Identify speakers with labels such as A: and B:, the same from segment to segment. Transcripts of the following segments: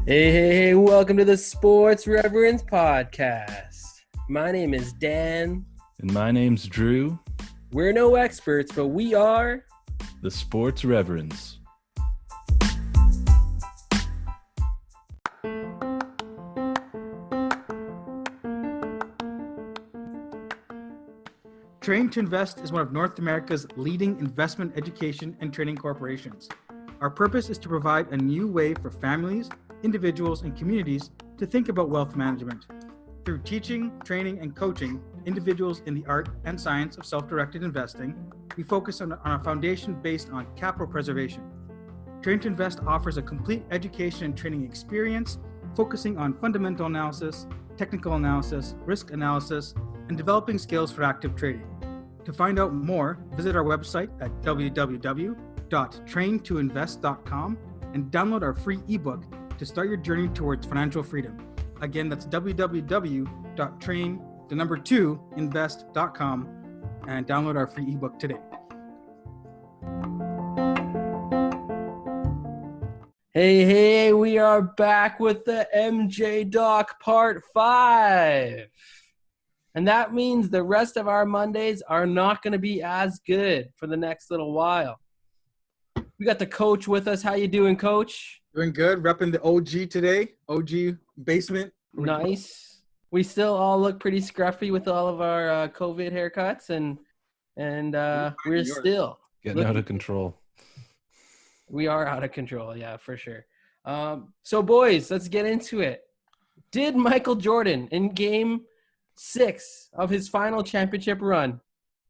A: Hey, welcome to the Sports Reverends podcast. My name is Dan.
B: And my name's Drew.
A: We're no experts, but we are
B: the Sports Reverends.
C: Train to Invest is one of North America's leading investment education and training corporations. Our purpose is to provide a new way for families, individuals, and communities to think about wealth management. Through teaching, training, and coaching individuals in the art and science of self-directed investing, we focus on a foundation based on capital preservation. Train to Invest offers a complete education and training experience, focusing on fundamental analysis, technical analysis, risk analysis, and developing skills for active trading. To find out more, visit our website at www.traintoinvest.com and download our free ebook to start your journey towards financial freedom. Again, that's www.train2invest.com and download our free ebook today.
A: Hey, we are back with the MJ Doc Part 5. And that means the rest of our Mondays are not going to be as good for the next little while. We got the coach with us. How you doing, Coach?
C: Doing good. Repping the OG today. OG basement.
A: Nice. We still all look pretty scruffy with all of our COVID haircuts, and we're still
B: getting out of control.
A: We are out of control, yeah, for sure. So, boys, let's get into it. Did Michael Jordan in Game 6 of his final championship run,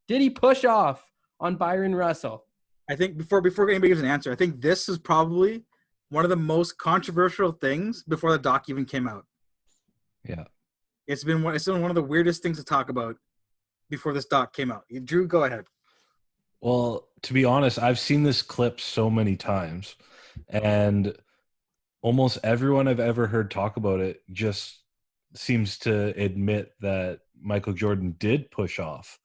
A: did he push off on Byron Russell?
C: I think before anybody gives an answer, I think this is probably one of the most controversial things before the doc even came out.
B: Yeah.
C: It's been one of the weirdest things to talk about before this doc came out. Drew, go ahead.
B: Well, to be honest, I've seen this clip so many times, and almost everyone I've ever heard talk about it just seems to admit that Michael Jordan did push off.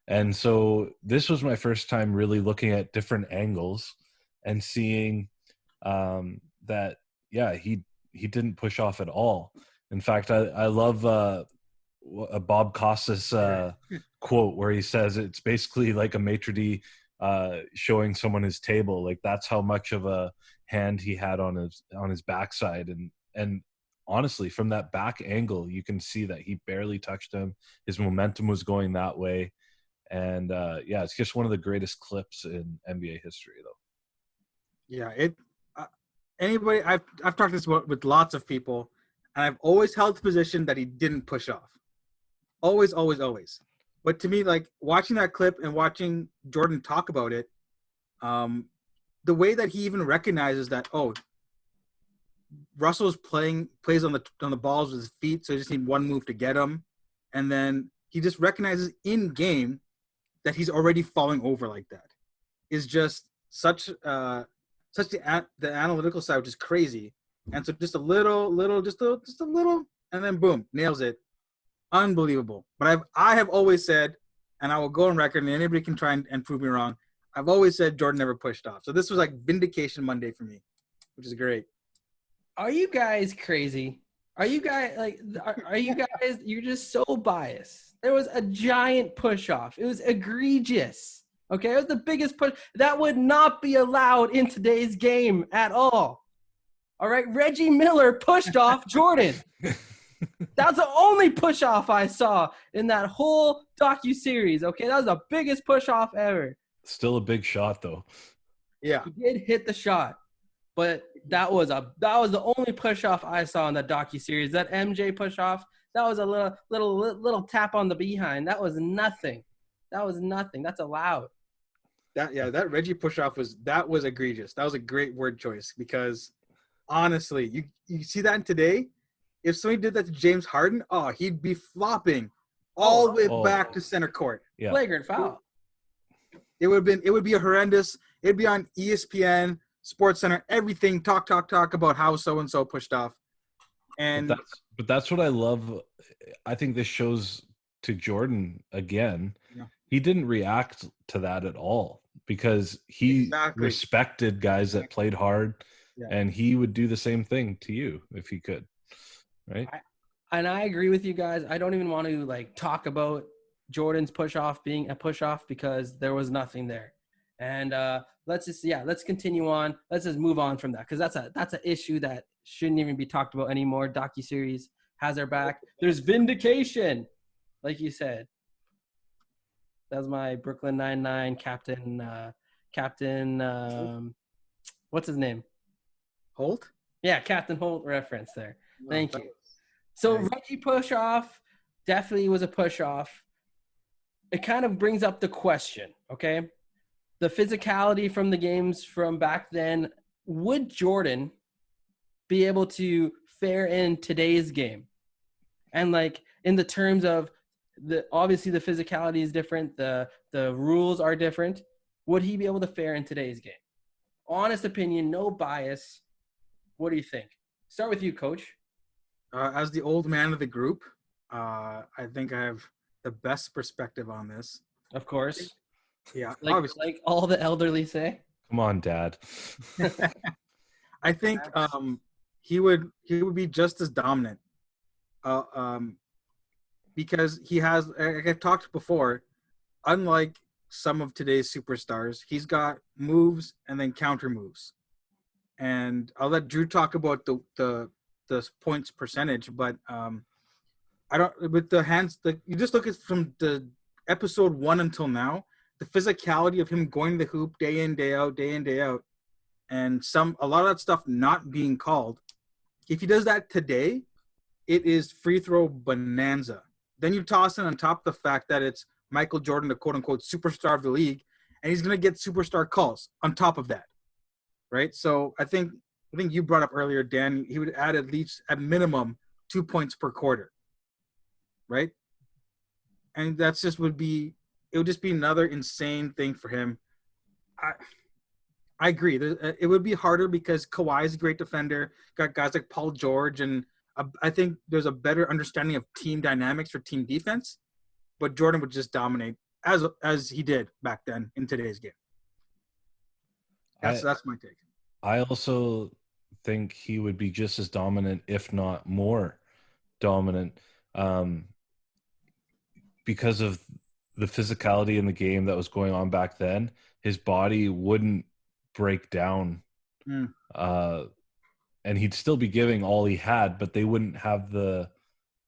B: And so this was my first time really looking at different angles and seeing that, yeah, he didn't push off at all. In fact, I love a Bob Costas quote where he says it's basically like a maitre d' showing someone his table. Like, that's how much of a hand he had on his backside. And honestly, from that back angle, you can see that he barely touched him. His momentum was going that way. And yeah, it's just one of the greatest clips in NBA history, though. Yeah,
C: anybody I've talked this about with lots of people, and I've always held the position that he didn't push off. Always. But to me, like, watching that clip and watching Jordan talk about it, the way that he even recognizes that, Russell's plays on the balls with his feet, so he just need one move to get him, and then he just recognizes in game that he's already falling over like that is just such the analytical side, which is crazy. And so just a little, and then boom, nails it. Unbelievable. But I have always said, and I will go on record, and anybody can try and prove me wrong, I've always said Jordan never pushed off. So this was like vindication Monday for me, which is great.
A: Are you guys crazy? Are you guys you're just so biased. There was a giant push off. It was egregious. Okay, it was the biggest push. That would not be allowed in today's game at all. All right, Reggie Miller pushed off Jordan. That's the only push off I saw in that whole docuseries. Okay, that was the biggest push off ever.
B: Still a big shot, though.
C: Yeah,
A: he did hit the shot, but that was the only push off I saw in the docuseries. That MJ push off, that was a little tap on the behind. That was nothing. That's allowed.
C: That Reggie push off was egregious. That was a great word choice, because honestly, you see that in today. If somebody did that to James Harden, he'd be flopping all the way back to center court.
A: Yeah. Flagrant foul.
C: It would be a horrendous. It'd be on ESPN, Sports Center, everything. Talk about how so and so pushed off. And
B: but that's what I love. I think this shows to Jordan again. Yeah. He didn't react to that at all, because he respected guys that played hard.
C: Yeah.
B: and he would do the same thing to you if he could, right?
A: And I agree with you guys. I don't even want to like talk about Jordan's push off being a push off because there was nothing there. And let's continue on. Let's just move on from that because that's an issue that shouldn't even be talked about anymore. Docuseries has our back. There's vindication, like you said. That was my Brooklyn Nine-Nine Captain. What's his name?
C: Holt?
A: Yeah, Captain Holt reference there.
C: No,
A: Thank
C: that
A: you.
C: was
A: So
C: nice.
A: Reggie push off definitely was a push off. It kind of brings up the question, okay? The physicality from the games from back then. Would Jordan be able to fare in today's game? And like in the terms of obviously the physicality is different, the rules are different. Would he be able to fare in today's game? Honest opinion, no bias. What do you think? Start with you, Coach.
C: As the old man of the group, I think I have the best perspective on this.
A: Of course.
C: Yeah,
A: Like
C: obviously.
A: like all the elderly say.
B: Come on, Dad.
C: I think he would be just as dominant, because he has, like I've talked before, unlike some of today's superstars, he's got moves and then counter moves. And I'll let Drew talk about the points percentage, but I don't with the hands. You just look at from the episode 1 until now, the physicality of him going to the hoop day in day out, and a lot of that stuff not being called. If he does that today, it is free throw bonanza. Then you toss in on top the fact that it's Michael Jordan, the quote unquote superstar of the league, and he's gonna get superstar calls on top of that, right? So I think you brought up earlier, Dan, he would add at minimum 2 points per quarter, right? And it would just be another insane thing for him. I agree. It would be harder because Kawhi is a great defender. Got guys like Paul George, and I think there's a better understanding of team dynamics for team defense. But Jordan would just dominate as he did back then in today's game. That's my take.
B: I also think he would be just as dominant, if not more dominant, because of the physicality in the game that was going on back then. His body wouldn't break down, and he'd still be giving all he had, but they wouldn't have the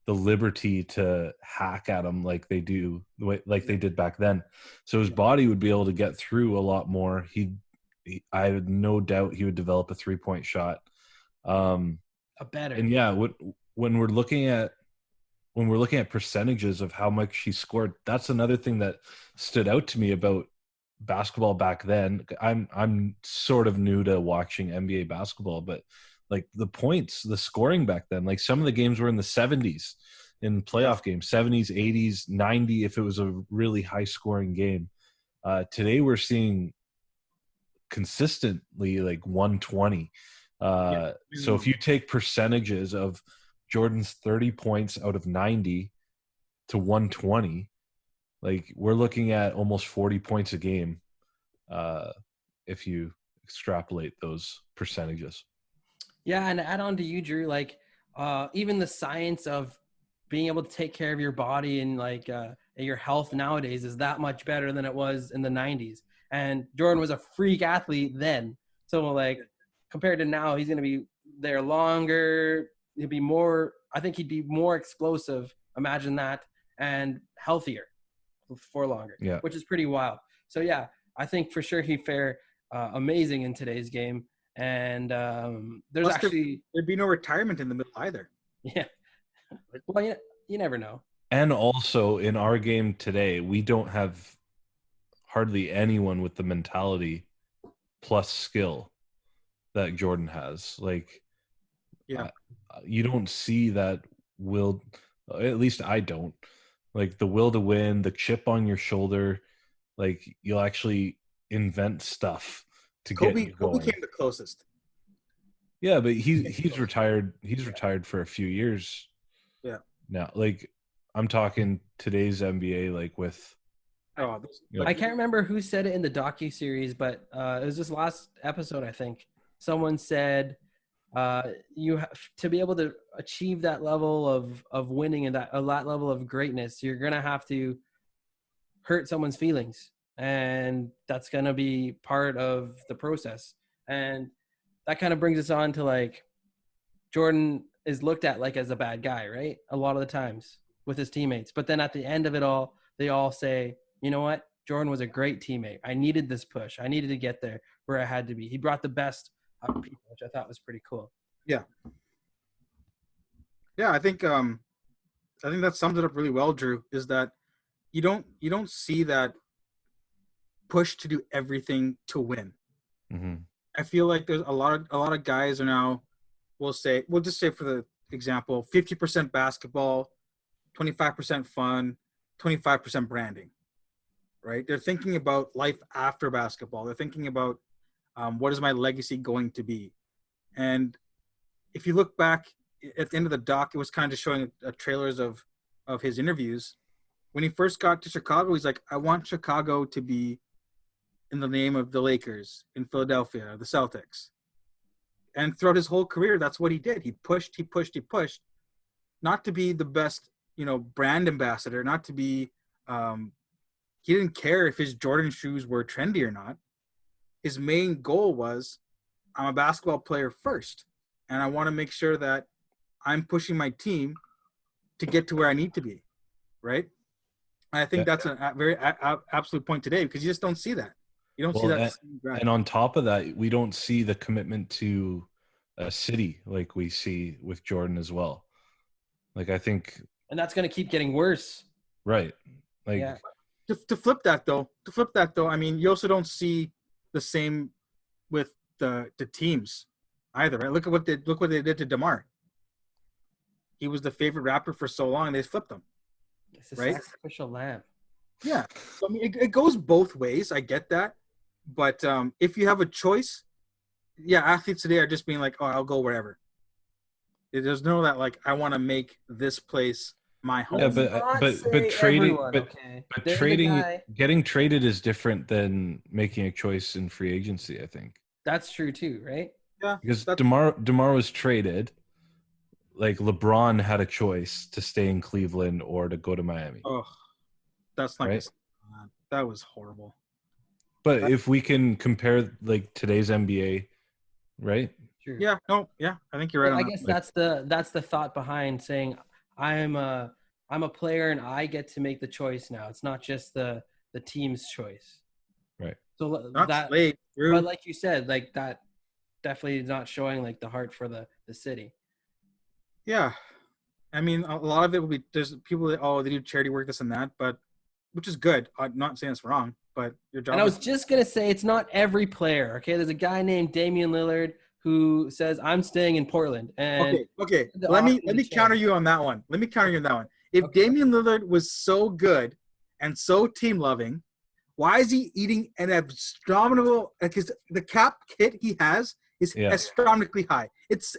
B: liberty to hack at him like they did back then. So his body would be able to get through a lot more. I have no doubt he would develop a 3-point shot.
A: A better.
B: And yeah, when we're looking at percentages of how much he scored, that's another thing that stood out to me about basketball back then. I'm sort of new to watching NBA basketball, but like the points, the scoring back then, like some of the games were in the 70s in playoff games, 70s, 80s, 90 if it was a really high scoring game. Today we're seeing consistently like 120. So if you take percentages of Jordan's 30 points out of 90 to 120, like we're looking at almost 40 points a game if you extrapolate those percentages.
A: Yeah, and add on to you, Drew, like even the science of being able to take care of your body and like your health nowadays is that much better than it was in the 90s. And Jordan was a freak athlete then. So like compared to now, he's going to be there longer. He'd be more, I think he'd be more explosive. Imagine that, and healthier for longer, which is pretty wild. So yeah, I think for sure he'd fare amazing in today's game. And there's
C: there'd be no retirement in the middle either.
A: Yeah. Well, you never know.
B: And also in our game today, we don't have hardly anyone with the mentality plus skill that Jordan has. Like, you don't see that will, at least I don't, like the will to win, the chip on your shoulder. Like you'll actually invent stuff to get you going.
C: Kobe came the closest.
B: Yeah, but he's retired. He's retired for a few years.
C: Yeah.
B: Now, like I'm talking today's NBA, like with.
A: I can't remember who said it in the docuseries, but it was this last episode, I think. someone said, you have to be able to achieve that level of winning and that level of greatness, you're gonna have to hurt someone's feelings, and that's gonna be part of the process. And that kind of brings us on to like Jordan is looked at like as a bad guy, right? A lot of the times with his teammates, but then at the end of it all, they all say, you know what? Jordan was a great teammate. I needed this push. I needed to get there where I had to be. He brought the best out of people, which I thought was pretty cool.
C: Yeah. Yeah, I think that sums it up really well, Drew, is that you don't see that push to do everything to win.
B: Mm-hmm.
C: I feel like there's a lot of guys are now, we'll just say for the example, 50% basketball, 25% fun, 25% branding, right? They're thinking about life after basketball. They're thinking about what is my legacy going to be? And if you look back at the end of the doc, it was kind of just showing trailers of his interviews. When he first got to Chicago, he's like, I want Chicago to be in the name of the Lakers, in Philadelphia, the Celtics. And throughout his whole career, that's what he did. He pushed, not to be the best, brand ambassador, not to be, he didn't care if his Jordan shoes were trendy or not. His main goal was, I'm a basketball player first, and I want to make sure that I'm pushing my team to get to where I need to be, right? And I think that's a very absolute point today, because you just don't see that. You don't see that.
B: And on top of that, we don't see the commitment to a city like we see with Jordan as well. Like, I think,
A: and that's going to keep getting worse.
B: Right. Like,
A: yeah.
C: To flip that though, I mean, you also don't see the same with the teams either, right? Look what they did to DeMar. He was the favorite rapper for so long, they flipped him.
A: It's a
C: right?
A: sacrificial lamb.
C: Yeah. So I mean, it goes both ways. I get that, but if you have a choice, yeah, athletes today are just being like, oh, I'll go wherever. There's no that like I want to make this place my home.
B: Yeah, but trading, getting traded is different than making a choice in free agency, I think.
A: That's true too, right?
C: Yeah.
B: Because DeMar was traded. Like, LeBron had a choice to stay in Cleveland or to go to Miami.
C: Oh, that's not
B: right?
C: good. That was horrible.
B: But if we can compare like today's NBA, right?
C: Sure. Yeah, no, yeah, I think you're right.
A: I guess that's the thought behind saying I'm a player and I get to make the choice now. It's not just the team's choice.
B: Right.
A: So
C: not
A: that,
C: slave, Drew.
A: but like you said, like that definitely is not showing like the heart for the city.
C: Yeah, I mean, a lot of it will be there's people that they do charity work, this and that, but which is good. I'm not saying it's wrong, but your job.
A: And I was just gonna say it's not every player. Okay, there's a guy named Damian Lillard who says I'm staying in Portland. And
C: okay. Let me counter you on that one. If Damian Lillard was so good and so team loving, why is he eating an astronomical? Because the cap hit he has is astronomically high. It's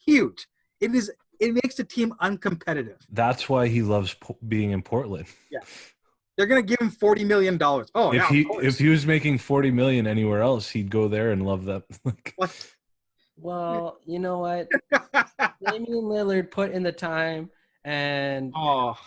C: huge. It makes the team uncompetitive.
B: That's why he loves being in Portland.
C: Yeah. They're gonna give him $40 million. Oh,
B: if he was making $40 million anywhere else, he'd go there and love that.
C: What?
A: Well, you know what? Damian Lillard put in the time and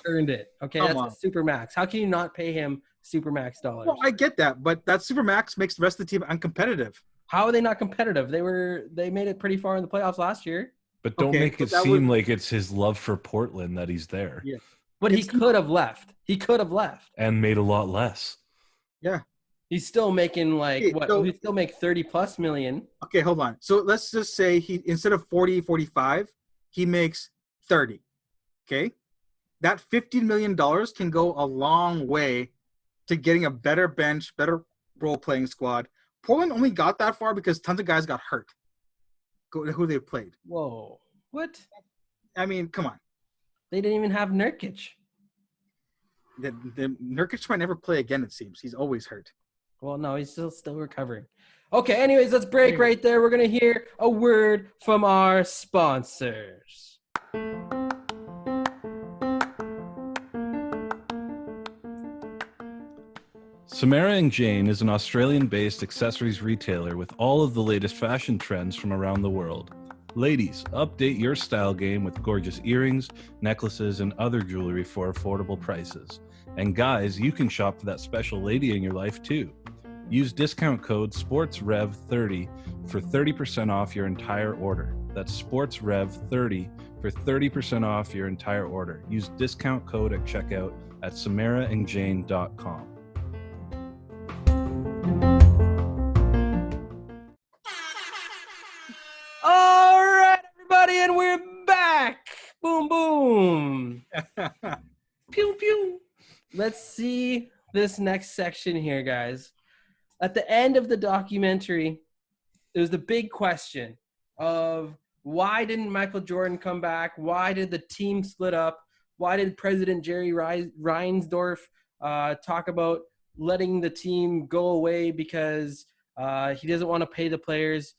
A: earned it. Okay, that's a super max. How can you not pay him super max dollars?
C: Well, I get that, but that super max makes the rest of the team uncompetitive.
A: How are they not competitive? They made it pretty far in the playoffs last year.
B: But don't make it seem like it's his love for Portland that he's there.
C: Yeah.
A: But he could have left. And
B: made a lot less.
C: Yeah.
A: He's still making he still make 30 plus million.
C: Okay, hold on. So let's just say he instead of 40, 45, he makes 30. Okay? That $15 million can go a long way to getting a better bench, better role-playing squad. Portland only got that far because tons of guys got hurt. Who they played.
A: Whoa. What?
C: I mean, come on.
A: They didn't even have Nurkic.
C: The Nurkic might never play again, it seems. He's always hurt.
A: Well, no, he's still recovering. Okay, anyways, let's break right there. We're going to hear a word from our sponsors.
B: Samara and Jane is an Australian-based accessories retailer with all of the latest fashion trends from around the world. Ladies, update your style game with gorgeous earrings, necklaces, and other jewelry for affordable prices. And guys, you can shop for that special lady in your life too. Use discount code SPORTSREV30 for 30% off your entire order. That's SPORTSREV30 for 30% off your entire order. Use discount code at checkout at samaraandjane.com.
A: All right, everybody, and we're back. Boom, boom. Pew, pew. Let's see this next section here, guys. At the end of the documentary, there was the big question of why didn't Michael Jordan come back? Why did the team split up? Why did President Jerry Reinsdorf talk about letting the team go away because he doesn't want to pay the players?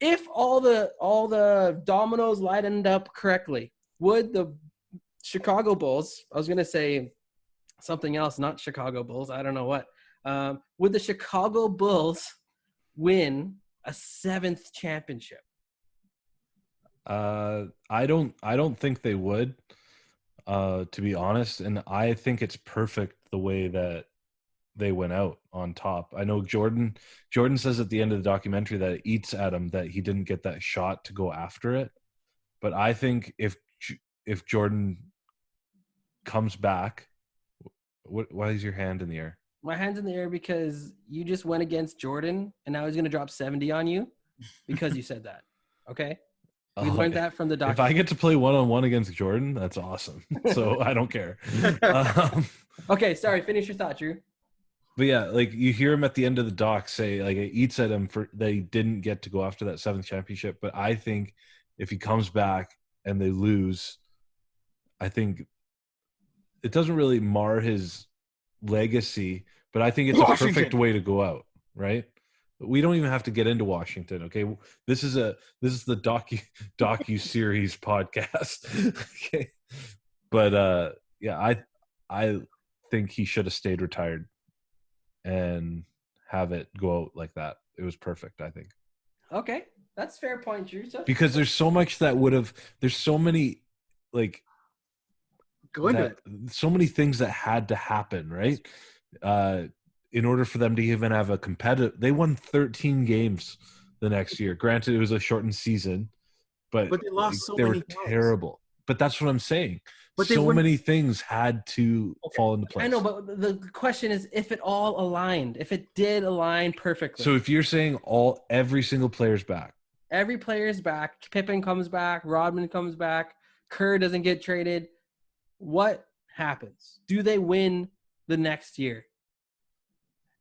A: If all the dominoes lined up correctly, would the Chicago Bulls, I was going to say something else, not Chicago Bulls, I don't know what, would the Chicago Bulls win a 7th championship?
B: I don't think they would, to be honest, and I think it's perfect the way that they went out on top. I know Jordan says at the end of the documentary that it eats at him that he didn't get that shot to go after it. But I think if Jordan comes back, why is your hand in the air?
A: My hand's in the air because you just went against Jordan, and now he's going to drop 70 on you because you said that. Okay? We learned that from the documentary.
B: If I get to play one-on-one against Jordan, that's awesome. So I don't care.
A: Okay, sorry. Finish your thought, Drew.
B: But yeah, like you hear him at the end of the doc say, like, it eats at him for that he didn't get to go after that 7th championship. But I think if he comes back and they lose, I think it doesn't really mar his legacy, but I think it's a perfect way to go out, right? We don't even have to get into Washington, okay? This is the docu series podcast, okay? But yeah, I think he should have stayed retired and have it go out like that. It was perfect, I think.
A: Okay, that's fair point, Drew.
B: Because there's so much that there's so many like
C: Go into it.
B: so many things that had to happen, right? In order for them to even have a competitive, they won 13 games the next year. Granted, it was a shortened season, but
C: they lost so
B: they
C: many
B: were
C: guys.
B: Terrible. But that's what I'm saying.
C: But
B: so many things had to fall into place.
A: I know, but the question is if it all aligned, if it did align perfectly.
B: So if you're saying every single player's back.
A: Every player's back. Pippen comes back. Rodman comes back. Kerr doesn't get traded. What happens? Do they win the next year?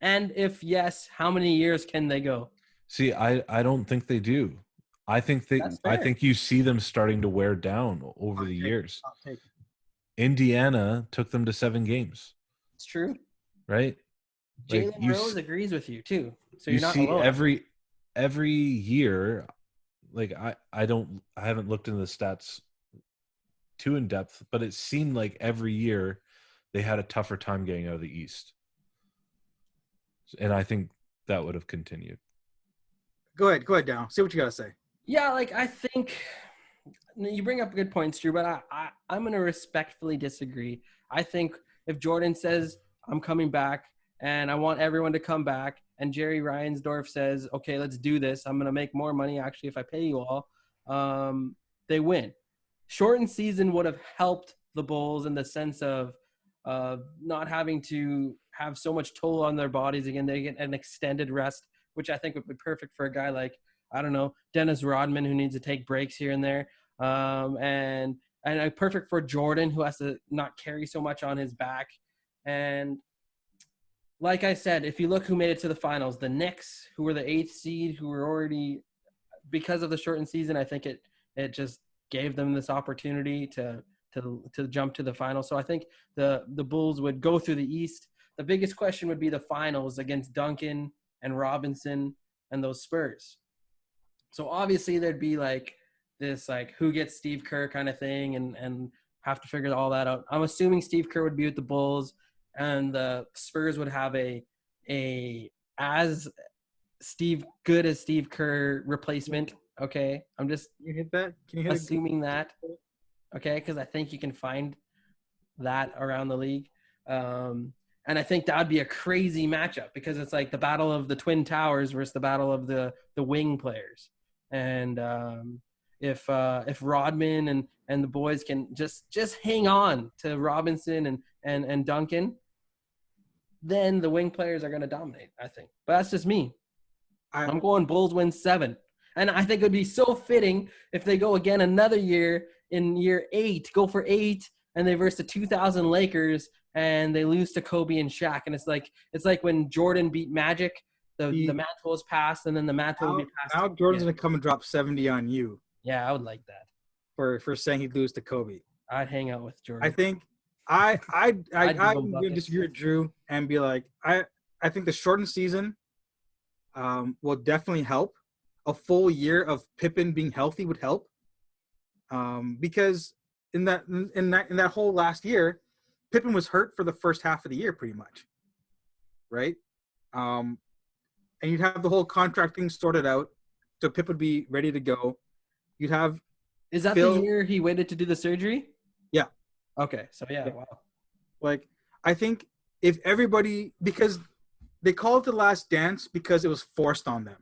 A: And if yes, how many years can they go?
B: See, I don't think they do. I think you see them starting to wear down over the years. Indiana took them to 7 games.
A: It's true.
B: Right?
A: Jalen Rose agrees with you too. So you're not
B: see
A: alone.
B: every year, like I haven't looked into the stats too in depth, but it seemed like every year they had a tougher time getting out of the East. And I think that would have continued.
C: Go ahead, Darryl. See what you got to say.
A: Yeah, like I think you bring up good points, Drew, but I'm going to respectfully disagree. I think if Jordan says, I'm coming back and I want everyone to come back, and Jerry Reinsdorf says, okay, let's do this. I'm going to make more money, actually, if I pay you all. They win. Shortened season would have helped the Bulls in the sense of not having to have so much toll on their bodies. Again, they get an extended rest, which I think would be perfect for a guy like, I don't know, Dennis Rodman, who needs to take breaks here and there. And perfect for Jordan, who has to not carry so much on his back. And like I said, if you look who made it to the finals, the Knicks, who were the 8th seed, who were already, because of the shortened season, I think it just gave them this opportunity to jump to the final. So I think the Bulls would go through the East. The biggest question would be the finals against Duncan and Robinson and those Spurs. So obviously there'd be like this, like who gets Steve Kerr kind of thing and have to figure all that out. I'm assuming Steve Kerr would be with the Bulls. and the Spurs would have a as good as Steve Kerr replacement. Okay, I'm just
C: Can you hit that? Can you hit
A: assuming that. Okay, because I think you can find that around the league. And I think that would be a crazy matchup because it's like the battle of the Twin Towers versus the battle of the wing players. And if Rodman and the boys can just hang on to Robinson and Duncan, then the wing players are going to dominate, I think. But that's just me. I'm going Bulls win 7. And I think it would be so fitting if they go again another year in year 8, go for 8, and they verse the 2000 Lakers and they lose to Kobe and Shaq. And it's like when Jordan beat Magic, the mantle was passed, and then the mantle will be passed.
C: Now Jordan's going to come and drop 70 on you.
A: Yeah, I would like that.
C: For saying he'd lose to Kobe.
A: I'd hang out with Jordan.
C: I think I'd disagree with Drew and be like, I think the shortened season will definitely help. A full year of Pippen being healthy would help. Because in that whole last year, Pippen was hurt for the first half of the year pretty much. Right? And you'd have the whole contract thing sorted out, so Pip would be ready to go. You'd have
A: Is that the year he waited to do the surgery?
C: Yeah.
A: Okay. So yeah. Wow.
C: Like, I think if everybody, because they call it the last dance because it was forced on them.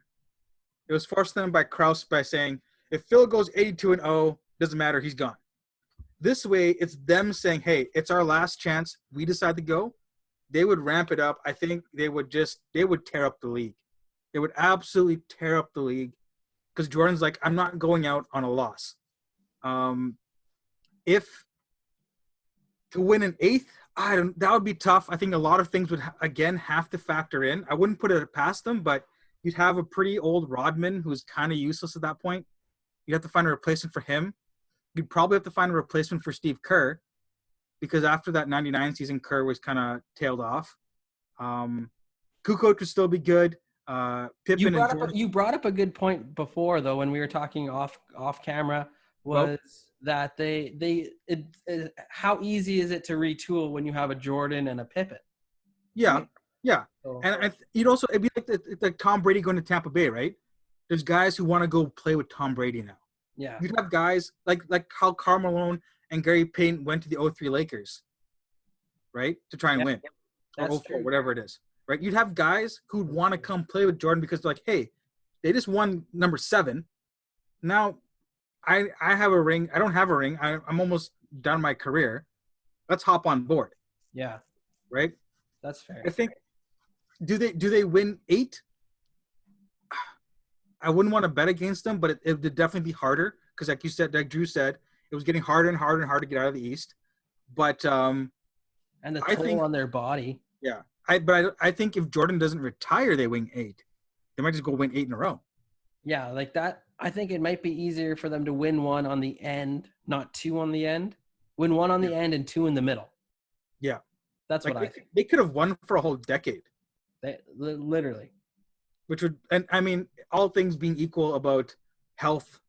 C: It was forced on them by Krause by saying, if Phil goes 82-0, doesn't matter, he's gone. This way, it's them saying, hey, it's our last chance. We decide to go. They would ramp it up. I think they would tear up the league. They would absolutely tear up the league because Jordan's like, I'm not going out on a loss. If to win an 8th, that would be tough. I think a lot of things would again have to factor in. I wouldn't put it past them, but you'd have a pretty old Rodman who's kind of useless at that point. You'd have to find a replacement for him. You'd probably have to find a replacement for Steve Kerr because after that 99 season, Kerr was kind of tailed off. Kukoc would still be good. Pippen
A: you brought up a good point before, though, when we were talking off camera, that how easy is it to retool when you have a Jordan and a Pippen?
C: Yeah. So, and it'd be like Tom Brady going to Tampa Bay, right? There's guys who want to go play with Tom Brady now.
A: Yeah.
C: You'd have guys like how Karl Malone and Gary Payton went to the 03 Lakers, right? To try and win. Or 04, whatever it is. Right? You'd have guys who'd want to come play with Jordan because they're like, hey, they just won number 7. Now I have a ring. I don't have a ring. I'm almost done my career. Let's hop on board.
A: Yeah.
C: Right?
A: That's fair.
C: I think do they win 8? I wouldn't want to bet against them, but it would definitely be harder because, like Drew said, it was getting harder and harder and harder to get out of the East. But
A: and the toll on their body.
C: Yeah, I think if Jordan doesn't retire, they win 8. They might just go win 8 in a row.
A: Yeah, like that. I think it might be easier for them to win 1 on the end, not 2 on the end. Win 1 on the end and 2 in the middle.
C: Yeah,
A: that's what I think.
C: They could have won for a whole decade.
A: Literally.
C: Which would, and I mean, all things being equal about health,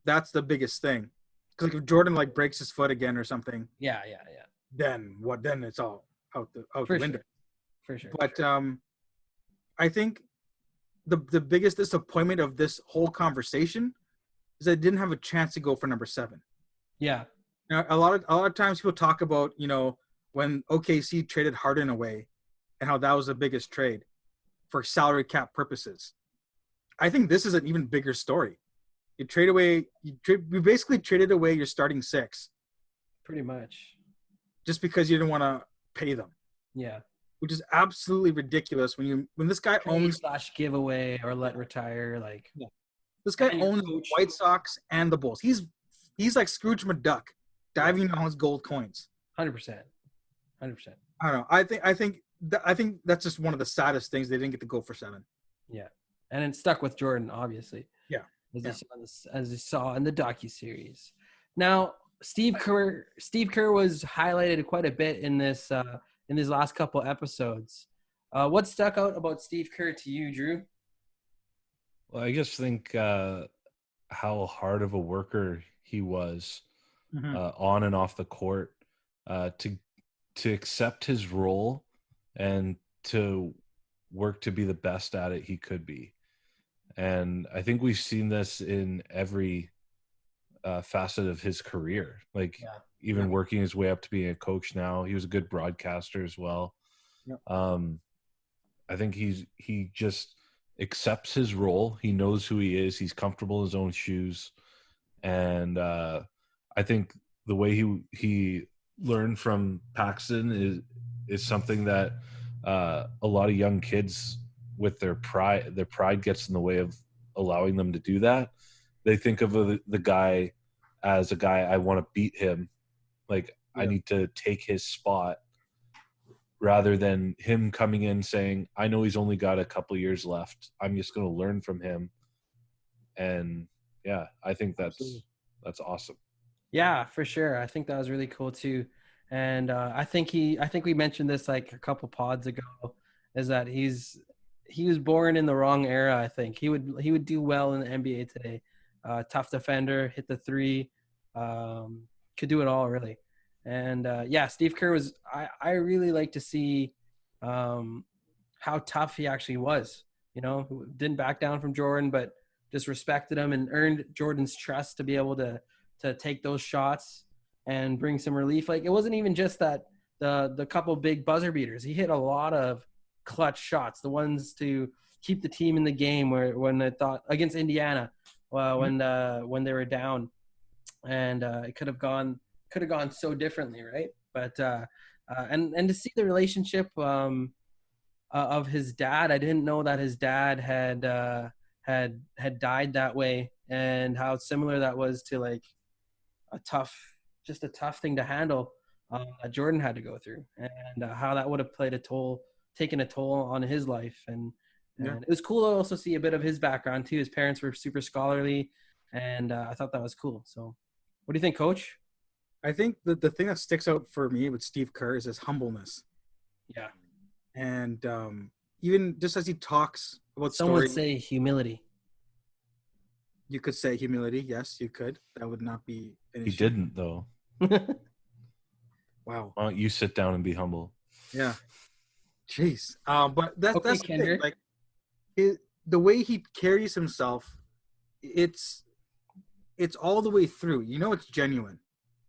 C: that's the biggest thing. Because if Jordan breaks his foot again or something,
A: yeah.
C: Then what? Then it's all out the window.
A: For sure.
C: But I think the biggest disappointment of this whole conversation is I didn't have a chance to go for number 7.
A: Yeah.
C: Now, a lot of times people talk about when OKC traded Harden away and how that was the biggest trade for salary cap purposes. I think this is an even bigger story. You basically traded away your starting 6.
A: Pretty much.
C: Just because you didn't want to pay them.
A: Yeah.
C: Which is absolutely ridiculous when this guy owns
A: / giveaway or let retire
C: This guy owns the White Sox and the Bulls. He's like Scrooge McDuck diving on his gold coins.
A: 100%.
C: I don't know. I think that's just one of the saddest things. They didn't get to go for 7.
A: Yeah, and it stuck with Jordan, obviously.
C: Yeah,
A: as you saw in the docuseries. Now, Steve Kerr was highlighted quite a bit in these last couple episodes. What stuck out about Steve Kerr to you, Drew?
B: Well, I just think how hard of a worker he was on and off the court to to accept his role and to work to be the best at it he could be. And I think we've seen this in every facet of his career. Like even working his way up to being a coach now, he was a good broadcaster as well. I think he just accepts his role. He knows who he is. He's comfortable in his own shoes. And I think the way he learned from Paxton is something that a lot of young kids, with their pride gets in the way of allowing them to do that. They think of the guy as a guy, I want to beat him. Like I need to take his spot, rather than him coming in saying, I know he's only got a couple years left. I'm just going to learn from him. And yeah, I think that's awesome.
A: Yeah, for sure. I think that was really cool too. And I think we mentioned this like a couple pods ago, is that he was born in the wrong era. I think he would do well in the NBA today. Tough defender, hit the three, could do it all really. And Steve Kerr was. I really like to see how tough he actually was. You know, didn't back down from Jordan, but just respected him and earned Jordan's trust to be able to take those shots and bring some relief. Like it wasn't even just that the couple big buzzer beaters. He hit a lot of clutch shots, the ones to keep the team in the game when I thought against Indiana, when they were down, and it could have gone so differently, right? But and to see the relationship of his dad, I didn't know that his dad had died that way, and how similar that was to like a tough thing to handle Jordan had to go through, and how that would have taken a toll on his life. And it was cool to also see a bit of his background too. His parents were super scholarly, and I thought that was cool. So what do you think, Coach?
C: I think that the thing that sticks out for me with Steve Kerr is his humbleness.
A: Yeah.
C: And even just as he talks about
A: some would say humility.
C: You could say humility. Yes, you could. That would not be an issue.
B: He didn't, though.
C: Wow.
B: Why don't you sit down and be humble?
C: Yeah. Jeez. But that's the thing. Like, the way he carries himself, it's all the way through. You know, it's genuine.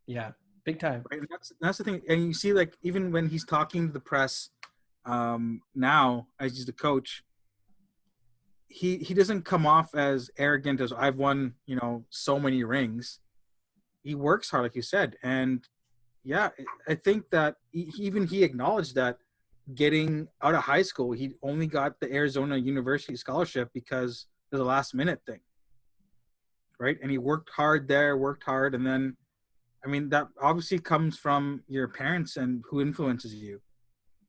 A: Yeah, big time.
C: Right? And that's the thing. And you see, like, even when he's talking to the press now, as he's the coach, he doesn't come off as arrogant as I've won, so many rings. He works hard, like you said. And yeah, I think that he acknowledged that getting out of high school, he only got the Arizona University scholarship because it was a last minute thing. Right. And he worked hard there, and then, I mean, that obviously comes from your parents and who influences you.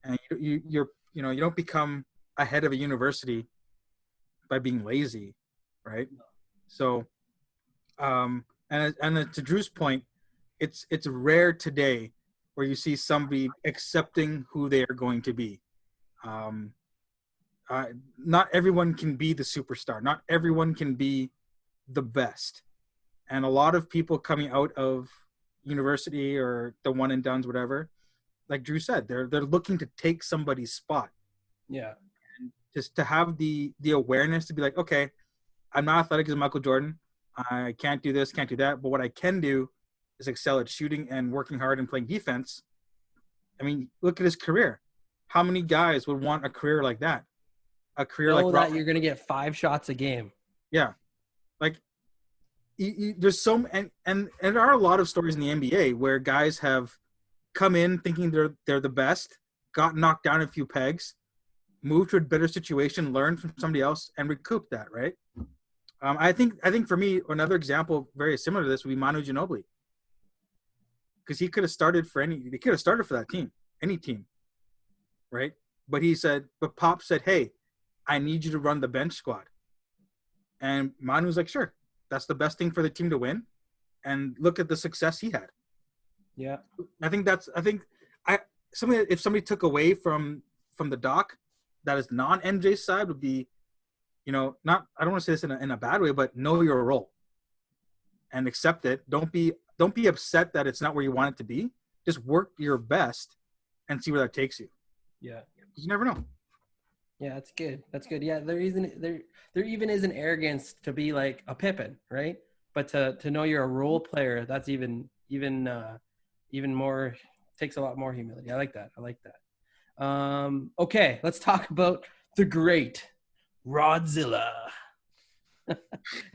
C: And you don't become a head of a university by being lazy, right? So, and to Drew's point, it's rare today where you see somebody accepting who they are going to be. Not everyone can be the superstar. Not everyone can be the best. And a lot of people coming out of university or the one and dones, whatever, like Drew said, they're looking to take somebody's spot.
A: Yeah.
C: And just to have the awareness to be like, okay, I'm not athletic as Michael Jordan. I can't do this, can't do that. But what I can do is excel at shooting and working hard and playing defense. I mean, look at his career. How many guys would want a career like that? A career like
A: that you're going to get 5 shots a game.
C: Yeah. Like, there's and there are a lot of stories in the NBA where guys have come in thinking they're the best, got knocked down a few pegs, moved to a better situation, learned from somebody else, and recouped that, right? I think for me, another example very similar to this would be Manu Ginobili, because he could have started for that team, any team, right? But Pop said, "Hey, I need you to run the bench squad," and Manu's like, "Sure, that's the best thing for the team to win," and look at the success he had.
A: Yeah,
C: I think something that if somebody took away from the doc that is non-MJ side would be, not, I don't want to say this in a bad way, but know your role and accept it. Don't be upset that it's not where you want it to be. Just work your best and see where that takes you.
A: Yeah.
C: You never know.
A: Yeah, that's good. That's good. Yeah, there even is an arrogance to be like a Pippin, right? But to know you're a role player, that's even more, takes a lot more humility. I like that. Okay, let's talk about the great Rodzilla.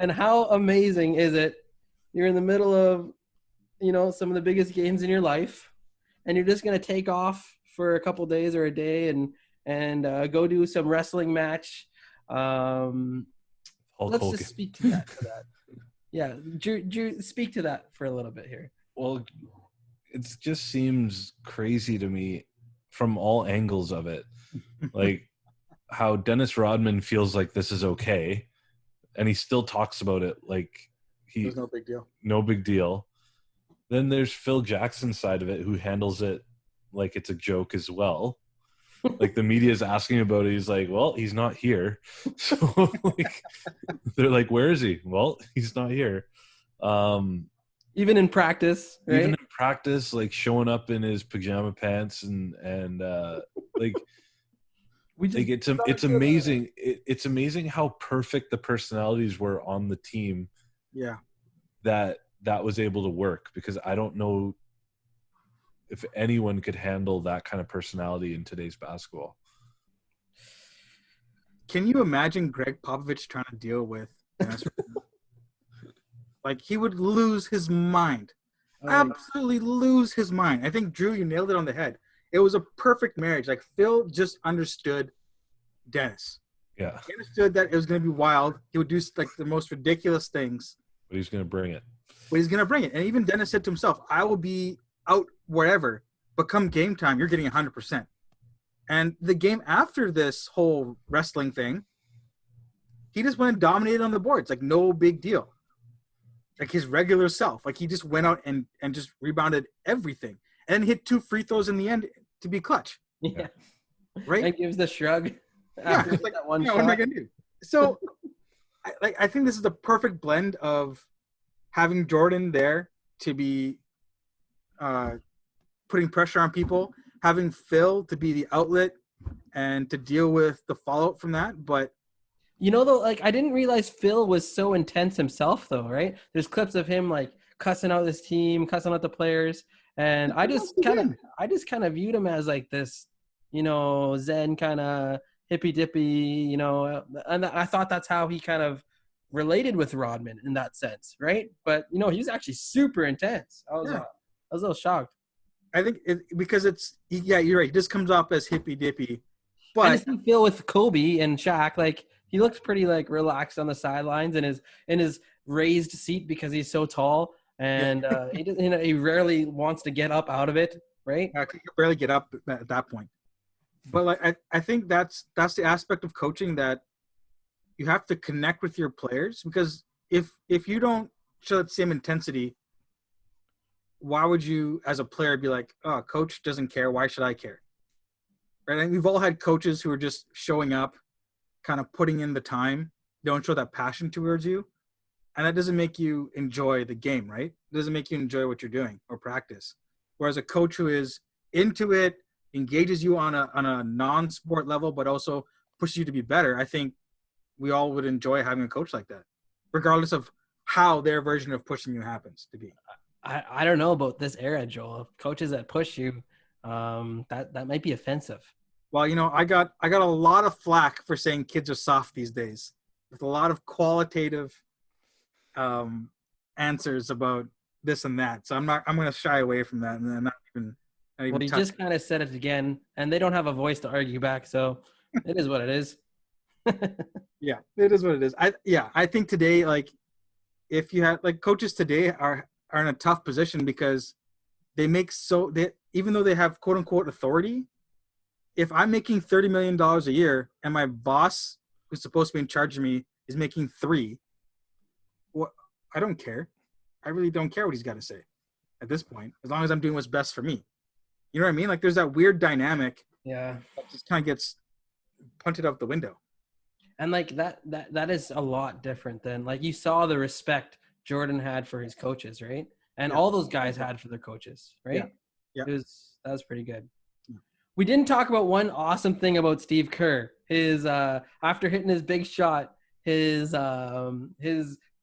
A: And how amazing is it? You're in the middle of, some of the biggest games in your life, and you're just gonna take off for a couple days or a day and go do some wrestling match.
B: Hulk
A: Let's
B: Hogan.
A: just speak to that. Yeah, Drew, speak to that for a little bit here.
B: Well, it just seems crazy to me from all angles of it. Like how Dennis Rodman feels like this is okay, and he still talks about it like
C: There's no big deal.
B: No big deal. Then there's Phil Jackson's side of it, who handles it like it's a joke as well. Like the media is asking about it, he's like, "Well, he's not here." So like, they're like, "Where is he?" "Well, he's not here."
A: Even in practice, right?
B: Even in practice, like showing up in his pajama pants and like, it's amazing. It's amazing how perfect the personalities were on the team.
C: Yeah,
B: that was able to work, because I don't know if anyone could handle that kind of personality in today's basketball.
C: Can you imagine Greg Popovich trying to deal with Dennis Rodman? Like, he would lose his mind. Absolutely lose his mind. I think, Drew, you nailed it on the head. It was a perfect marriage. Like, Phil just understood Dennis.
B: Yeah.
C: He understood that it was going to be wild. He would do like the most ridiculous things.
B: But he's going to bring it.
C: And even Dennis said to himself, I will be out wherever, but come game time, you're getting 100%. And the game after this whole wrestling thing, he just went and dominated on the boards. Like, no big deal. Like his regular self. Like, he just went out and just rebounded everything. And hit 2 free throws in the end to be clutch.
A: Yeah.
C: Right?
A: And gives the shrug.
C: Yeah. It's like,
A: that one
C: what am I going to do? So, I think this is the perfect blend of having Jordan there to be putting pressure on people, having Phil to be the outlet and to deal with the fallout from that. But
A: though, like, I didn't realize Phil was so intense himself, though, right? There's clips of him like cussing out his team, cussing out the players, and I just kind of viewed him as like this, Zen kind of hippy dippy, and I thought that's how he kind of related with Rodman in that sense, right? But he was actually super intense. I was a little shocked.
C: I think because you're right. He just comes off as hippy dippy. But
A: I just see Phil with Kobe and Shaq, like, he looks pretty like relaxed on the sidelines in his raised seat because he's so tall, and he rarely wants to get up out of it, right?
C: He could barely get up at that point. But like I think that's the aspect of coaching that you have to connect with your players, because if you don't show that same intensity, why would you as a player be like, oh, coach doesn't care, why should I care? Right? And we've all had coaches who are just showing up, kind of putting in the time, don't show that passion towards you, and that doesn't make you enjoy the game, right? It doesn't make you enjoy what you're doing or practice. Whereas a coach who is into it, engages you on a non-sport level, but also pushes you to be better, I think we all would enjoy having a coach like that, regardless of how their version of pushing you happens to be.
A: I don't know about this era, Joel. Coaches that push you, that might be offensive.
C: Well, I got a lot of flack for saying kids are soft these days, with a lot of qualitative answers about this and that. So I'm going to shy away from that, and then not even
A: well, you just kind of said it again, and they don't have a voice to argue back, so it is what it is.
C: Yeah, it is what it is. I think today, like, if you have like coaches today are in a tough position because even though they have quote unquote authority, if I'm making $30 million a year and my boss who's supposed to be in charge of me is making $3 million, well, I don't care. I really don't care what he's got to say at this point, as long as I'm doing what's best for me. You know what I mean? Like, there's that weird dynamic.
A: Yeah.
C: That just kind of gets punted out the window.
A: And like that is a lot different than, like, you saw the respect Jordan had for his coaches, right? And all those guys had for their coaches, right?
C: Yeah.
A: That was pretty good. We didn't talk about one awesome thing about Steve Kerr. His after hitting his big shot, his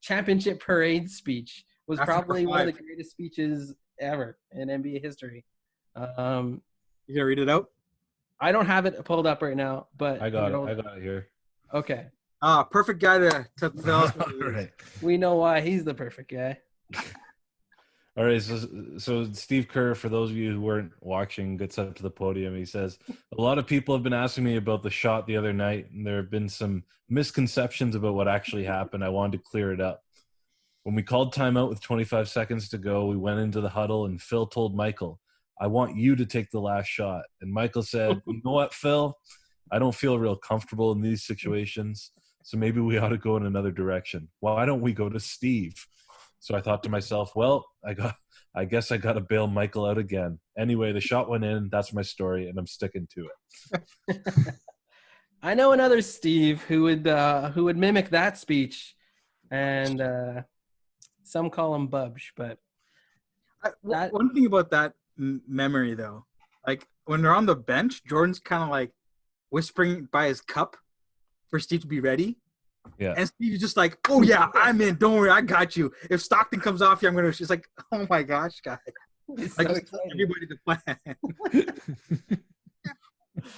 A: championship parade speech was
C: After
A: probably
C: number
A: one of the
C: 5.
A: greatest speeches ever in NBA history.
C: You gonna read it out?
A: I don't have it pulled up right now, but
B: I got it here.
A: Okay.
C: Perfect guy to tell us.
B: All right.
A: We know why he's the perfect guy.
B: All right, so Steve Kerr, for those of you who weren't watching, gets up to the podium. He says, "A lot of people have been asking me about the shot the other night, and there have been some misconceptions about what actually happened. I wanted to clear it up. When we called timeout with 25 seconds to go, we went into the huddle, and Phil told Michael, 'I want you to take the last shot.' And Michael said, 'You know what, Phil? I don't feel real comfortable in these situations, so maybe we ought to go in another direction. Why don't we go to Steve?' So I thought to myself, well, I guess I got to bail Michael out again. Anyway, the shot went in. That's my story, and I'm sticking to it."
A: I know another Steve who would mimic that speech, and some call him Bubs, but
C: One thing about that memory, though, like when they're on the bench, Jordan's kind of like whispering by his cup for Steve to be ready.
B: Yeah.
C: And Steve's just like, "Oh yeah, I'm in. Don't worry, I got you. If Stockton comes off you, I'm gonna." She's like, "Oh my gosh, guy!"
A: he's
C: Like
A: so
C: just tell
A: excited.
C: everybody the plan.
B: Might as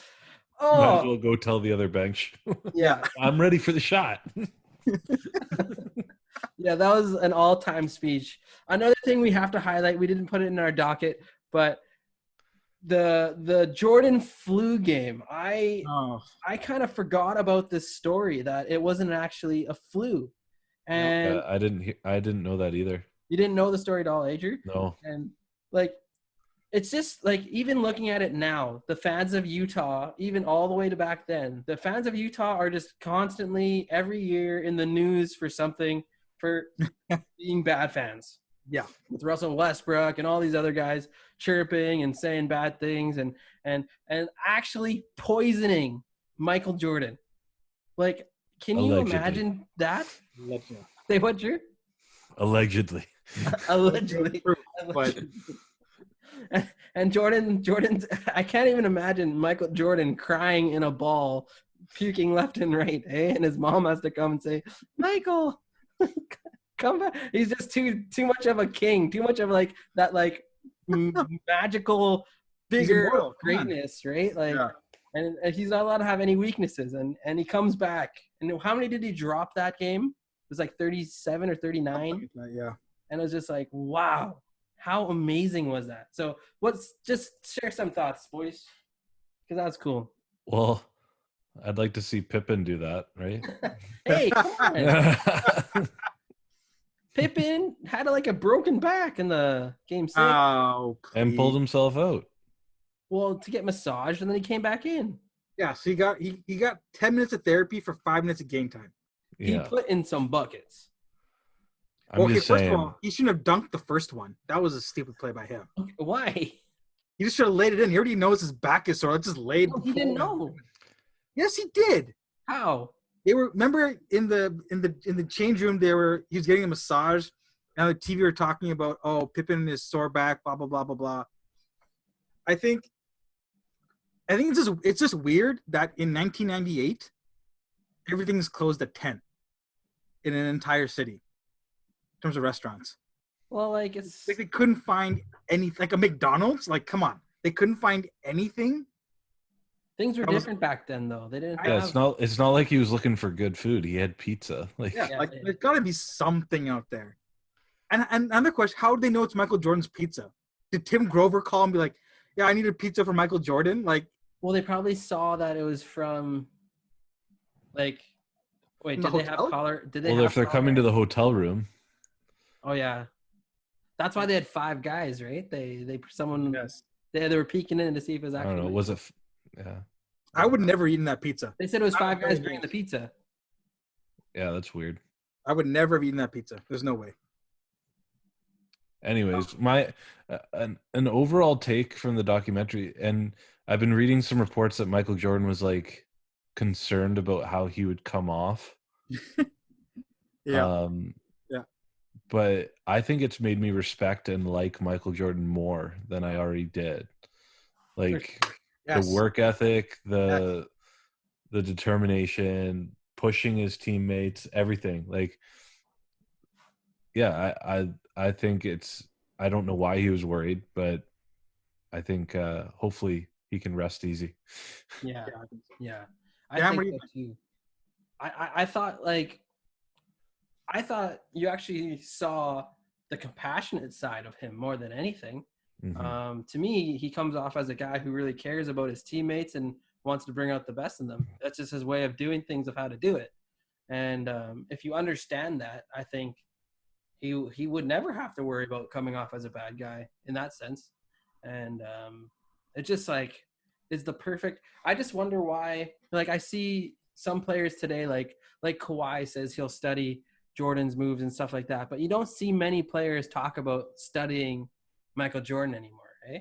A: Oh,
B: well go tell the other bench.
C: Yeah.
B: I'm ready for the shot.
A: yeah, that was an all-time speech. Another thing we have to highlight, we didn't put it in our docket, but the Jordan flu game. I kind of forgot about this story that it wasn't actually a flu, and
B: Yeah, I didn't know that either.
A: you didn't know the story at all, Adrian?
B: No.
A: And like, it's just like, even looking at it now, the fans of Utah, even all the way to back then, the fans of Utah are just constantly every year in the news for something, for being bad fans.
C: Yeah.
A: With Russell Westbrook and all these other guys chirping and saying bad things and actually poisoning Michael Jordan. Like, can you
B: Allegedly.
A: imagine that?
C: Allegedly.
A: Say what, Drew?
B: Allegedly.
A: Allegedly.
C: But
A: And Jordan's I can't even imagine Michael Jordan crying in a ball, puking left and right, and his mom has to come and say, "Michael, come back." He's just too much of a king, too much of like that, like magical figure
C: immortal.
A: of
C: Come on.
A: greatness, right? Like,
C: Yeah.
A: and he's not allowed to have any weaknesses, and he comes back. And how many did he drop that game? It was like 37 or 39.
C: Yeah.
A: And it was just like, wow, how amazing was that? So let's just share some thoughts, boys, because that's cool.
B: Well, I'd like to see Pippen do that, right?
A: Hey, come on.
B: Yeah.
A: Pippen had like a broken back in the game 6.
C: Oh,
B: And pulled
C: please.
B: himself out.
A: Well, to get massaged, and then he came back in.
C: Yeah, so he got 10 minutes of therapy for 5 minutes of game time.
A: He
B: Yeah.
A: put in some buckets.
B: I'm just
C: first
B: saying.
C: of all, he shouldn't have dunked the first one. That was a stupid play by him.
A: Okay, why?
C: He just should have laid it in. He already knows his back is sore. Just laid.
A: No, he didn't know.
C: Yes, he did.
A: How?
C: They were, remember in the change room, he was getting a massage, and the TV were talking about, oh, Pippen is sore back, blah blah blah blah blah. I think it's just weird that in 1998 everything's closed at 10 in an entire city in terms of restaurants.
A: Well, like, it's
C: Like they couldn't find any, like a McDonald's. Like, come on, they couldn't find anything.
A: things were
C: That was-
A: different back then, though. They didn't
B: Yeah,
A: have.
B: it's not like he was looking for good food. He had pizza. Like,
C: Yeah,
A: Yeah,
C: like
A: yeah.
C: there's got to be something out there. And another question: how do they know it's Michael Jordan's pizza? Did Tim Grover call and be like, "Yeah, I need a pizza for Michael Jordan"? Like,
A: Well, they probably saw that it was from, like, wait,
C: From the
A: did they have
C: hotel?
A: collar? Did they
B: well,
A: have
B: if they're coming to the hotel room,
A: Oh yeah, that's why they had 5 guys, right? Someone
C: yes,
A: they were peeking in to see if it was
B: I
A: actually.
B: don't know. Was it? Yeah.
C: I would never eat in that pizza.
A: They said it was 5
C: I
A: guys
C: don't
A: bringing the pizza.
B: Yeah, that's weird.
C: I would never have eaten that pizza. There's no way.
B: Anyways, my an overall take from the documentary, and I've been reading some reports that Michael Jordan was like concerned about how he would come off.
C: Yeah,
B: Yeah. But I think it's made me respect and like Michael Jordan more than I already did. Like, The work ethic, the determination, pushing his teammates, everything. Like, yeah, I think it's. I don't know why he was worried, but I think hopefully he can rest easy.
A: Yeah, yeah. I
C: Dan,
A: think
C: what do you
A: that too. I thought like I thought you actually saw the compassionate side of him more than anything.
B: Mhm.
A: To me, he comes off as a guy who really cares about his teammates and wants to bring out the best in them. That's just his way of doing things, of how to do it. And if you understand that, I think he would never have to worry about coming off as a bad guy in that sense. And it just like is the perfect. I just wonder why. Like I see some players today, like Kawhi says he'll study Jordan's moves and stuff like that, but you don't see many players talk about studying Michael Jordan anymore, eh?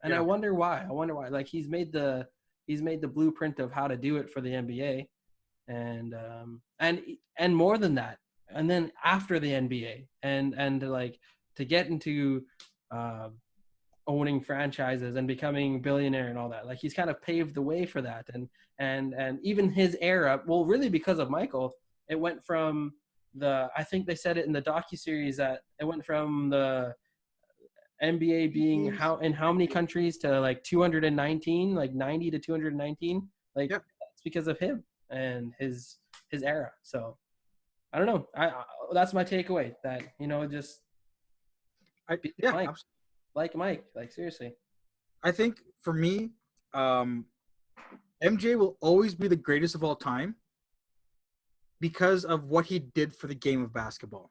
A: And I wonder why. I wonder why. Like he's made the blueprint of how to do it for the NBA, and more than that, and then after the NBA, and like to get into uh, owning franchises and becoming billionaire and all that. Like he's kind of paved the way for that, and even his era. Well, really because of Michael, it went from I think they said it in the docuseries that it went from the NBA being how many countries to like 219, like 90 to 219. Like it's because of him and his era. So I don't know. I that's my takeaway. That just Mike, like Mike, like seriously.
C: I think for me, MJ will always be the greatest of all time because of what he did for the game of basketball.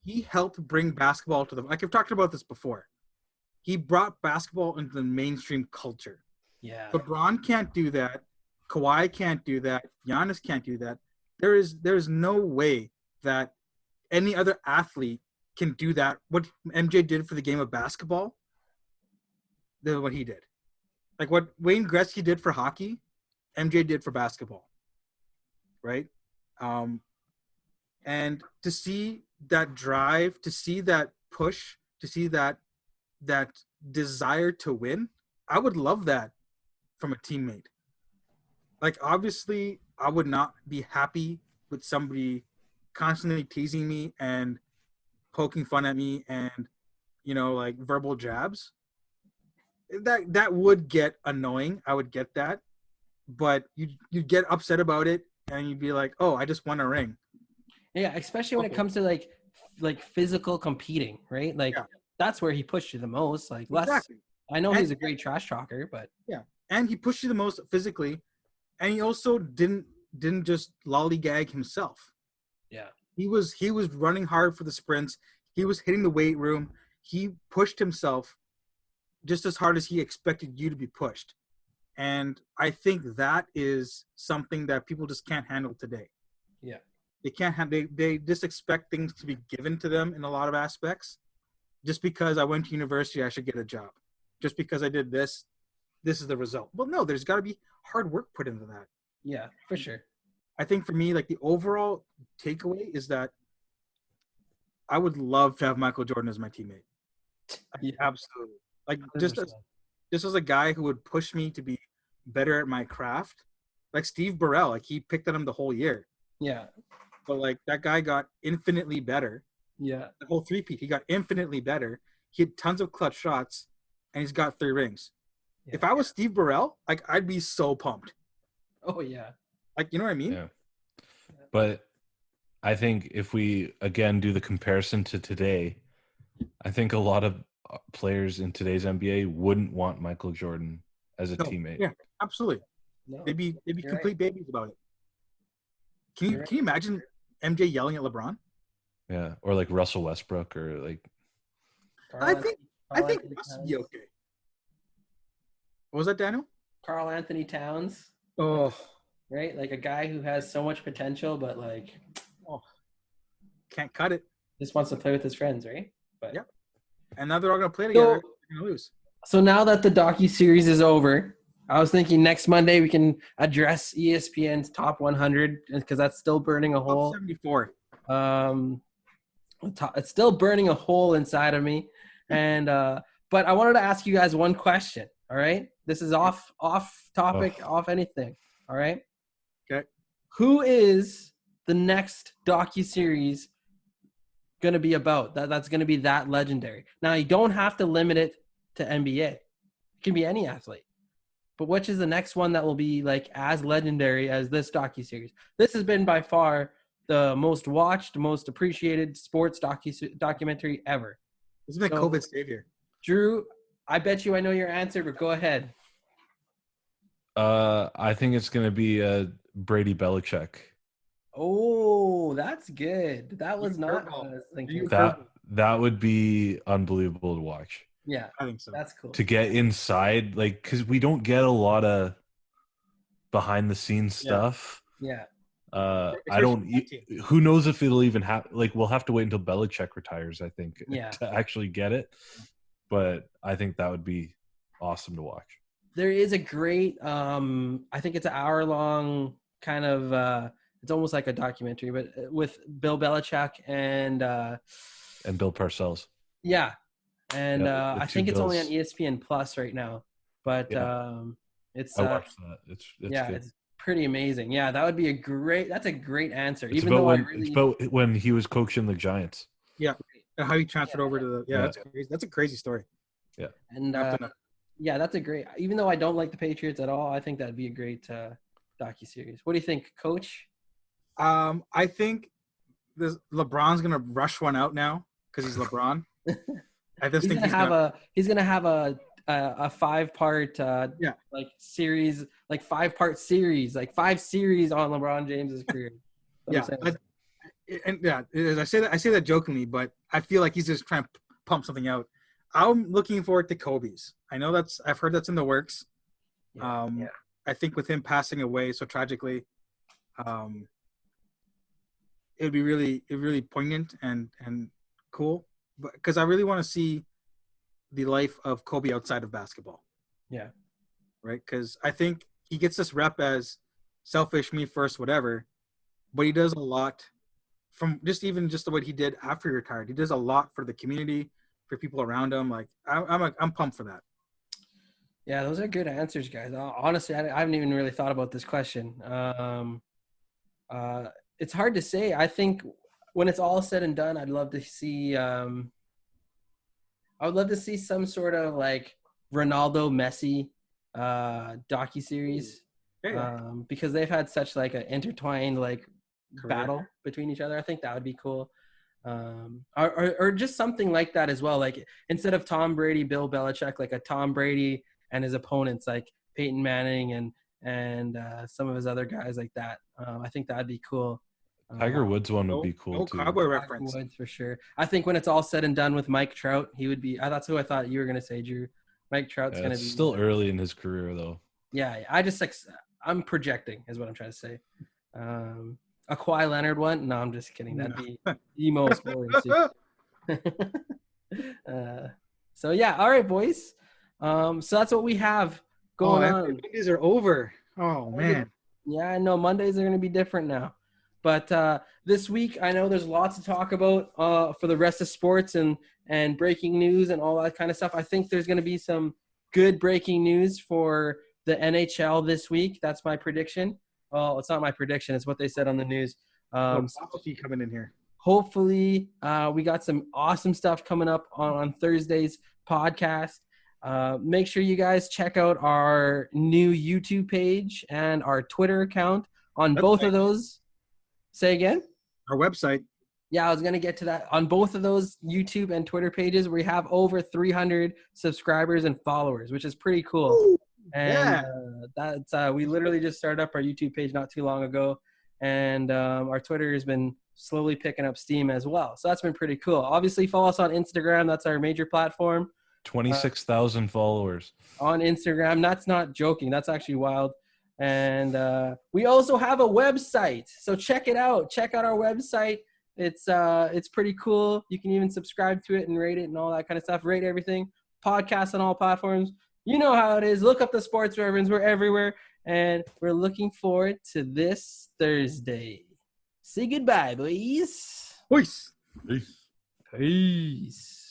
C: He helped bring basketball to like I've talked about this before. He brought basketball into the mainstream culture.
A: Yeah.
C: LeBron can't do that. Kawhi can't do that. Giannis can't do that. There is no way that any other athlete can do that. What MJ did for the game of basketball, than what he did. Like what Wayne Gretzky did for hockey, MJ did for basketball. Right? And to see that drive, to see that push, to see that desire to win, I would love that from a teammate. Like obviously I would not be happy with somebody constantly teasing me and poking fun at me and like verbal jabs. That would get annoying. I would get that. But you'd get upset about it and you'd be like, "Oh, I just won a ring."
A: Yeah, especially when it comes to like physical competing, right? Like that's where he pushed you the most. Like
C: Exactly.
A: I know he's a great trash talker, but
C: and he pushed you the most physically, and he also didn't just lollygag himself.
A: Yeah,
C: he was running hard for the sprints. He was hitting the weight room. He pushed himself just as hard as he expected you to be pushed, and I think that is something that people just can't handle today.
A: Yeah,
C: they can't have. They just expect things to be given to them in a lot of aspects. Just because I went to university, I should get a job. Just because I did this is the result. Well, no, there's got to be hard work put into that.
A: Yeah, for sure.
C: I think for me, like the overall takeaway is that I would love to have Michael Jordan as my teammate. Yeah. Absolutely. Like just as a guy who would push me to be better at my craft, like Steve Burrell, like he picked at him the whole year.
A: Yeah.
C: But like that guy got infinitely better.
A: Yeah.
C: The whole three-peat, he got infinitely better. He had tons of clutch shots, and he's got 3 rings. Yeah. If I was Steve Burrell, like I'd be so pumped.
A: Oh yeah.
C: Like you know what I mean?
B: Yeah. But I think if we again do the comparison to today, I think a lot of players in today's NBA wouldn't want Michael Jordan as a teammate.
C: Yeah, absolutely. No, they'd be complete babies about it. Can you imagine MJ yelling at LeBron?
B: Yeah, or like Russell Westbrook, or like.
C: I think Russ would be okay. What was that, Daniel?
A: Karl Anthony Towns.
C: Oh,
A: right, like a guy who has so much potential, but like,
C: can't cut it.
A: Just wants to play with his friends, right? But
C: yeah, and now they're all gonna play together. They're gonna lose.
A: So now that the docu-series is over, I was thinking next Monday we can address ESPN's top 100 because that's still burning a hole.
C: Top 74.
A: It's still burning a hole inside of me, and but But I wanted to ask you guys one question. All right, this is off topic, off anything. All right.
C: Okay.
A: Who is the next docuseries going to be about? That's going to be that legendary. Now you don't have to limit it to NBA. It can be any athlete. But which is the next one that will be like as legendary as this docuseries? This has been by far the most watched, most appreciated sports documentary ever.
C: This is like COVID savior.
A: Drew, I bet you I know your answer, but go ahead.
B: I think it's going to be Brady Belichick.
A: Oh, that's good. That was not what I was thinking.
B: That would be unbelievable to watch.
A: Yeah,
C: I think so.
A: That's cool.
B: To get inside, like, because we don't get a lot of behind the scenes stuff.
A: Yeah.
B: I don't. Who knows if it'll even happen? Like, we'll have to wait until Belichick retires, I think, to actually get it. But I think that would be awesome to watch.
A: There is a great, I think it's an hour-long kind of, it's almost like a documentary, but with Bill Belichick and
B: Bill Parcells.
A: Yeah. And I think it's only on
B: Bills.
A: ESPN Plus right now. But it's
B: I watched that. It's good.
A: It's pretty amazing. Yeah, that would be that's a great answer.
B: It's about when he was coaching the Giants.
C: Yeah. And how he transferred over to the that's crazy. That's a crazy story.
B: Yeah.
A: And that's a great, even though I don't like the Patriots at all, I think that'd be a great docuseries. What do you think, Coach?
C: I think LeBron's gonna rush one out now because he's LeBron. I just think
A: he's gonna have a 5-part like series, like 5-part series, like 5 series on LeBron James's career.
C: I say that jokingly, but I feel like he's just trying to pump something out. I'm looking forward to Kobe's. I know I've heard that's in the works. I think with him passing away so tragically, it'd be really poignant and cool. But because I really want to see the life of Kobe outside of basketball.
A: Yeah.
C: Right. Because I think he gets this rep as selfish, me first, whatever, but he does a lot from just what he did after he retired. He does a lot for the community, for people around him. Like I'm pumped for that.
A: Yeah, those are good answers, guys. Honestly, I haven't even really thought about this question. It's hard to say. I think when it's all said and done, I'd love to see. I would love to see some sort of like Ronaldo Messi docuseries, because they've had such like an intertwined like battle between each other. I think that would be cool. Or just something like that as well. Like instead of Tom Brady, Bill Belichick, like a Tom Brady and his opponents like Peyton Manning and some of his other guys like that. I think that'd be cool.
B: Tiger Woods one would be cool too.
C: Cowboy reference.
A: Tiger Woods for sure. I think when it's all said and done with Mike Trout, he would be. That's who I thought you were gonna say, Drew. Mike Trout's gonna be
B: still early in his career though.
A: Yeah, I'm projecting is what I'm trying to say. A Kawhi Leonard one? No, I'm just kidding. That'd be the most boring. So yeah, all right, boys. So that's what we have going on.
C: Mondays are over. Oh man.
A: Yeah, I know Mondays are going to be different now. But this week, I know there's lots to talk about for the rest of sports and breaking news and all that kind of stuff. I think there's going to be some good breaking news for the NHL this week. That's my prediction. Well, it's not my prediction. It's what they said on the news.
C: Coming in here.
A: Hopefully, we got some awesome stuff coming up on Thursday's podcast. Make sure you guys check out our new YouTube page and our Twitter account on both of those. Say again?
C: Our website.
A: Yeah, I was going to get to that. On both of those YouTube and Twitter pages, we have over 300 subscribers and followers, which is pretty cool.
C: Ooh,
A: and that's we literally just started up our YouTube page not too long ago. And our Twitter has been slowly picking up steam as well. So that's been pretty cool. Obviously, follow us on Instagram. That's our major platform.
B: 26,000 followers. On
A: Instagram. That's not joking. That's actually wild. And we also have a website. So check it out. Check out our website. It's pretty cool. You can even subscribe to it and rate it and all that kind of stuff. Rate everything. Podcasts on all platforms. You know how it is. Look up the Sports Reverends. We're everywhere. And we're looking forward to this Thursday. Say goodbye, boys.
C: Peace.
B: Peace.
A: Peace.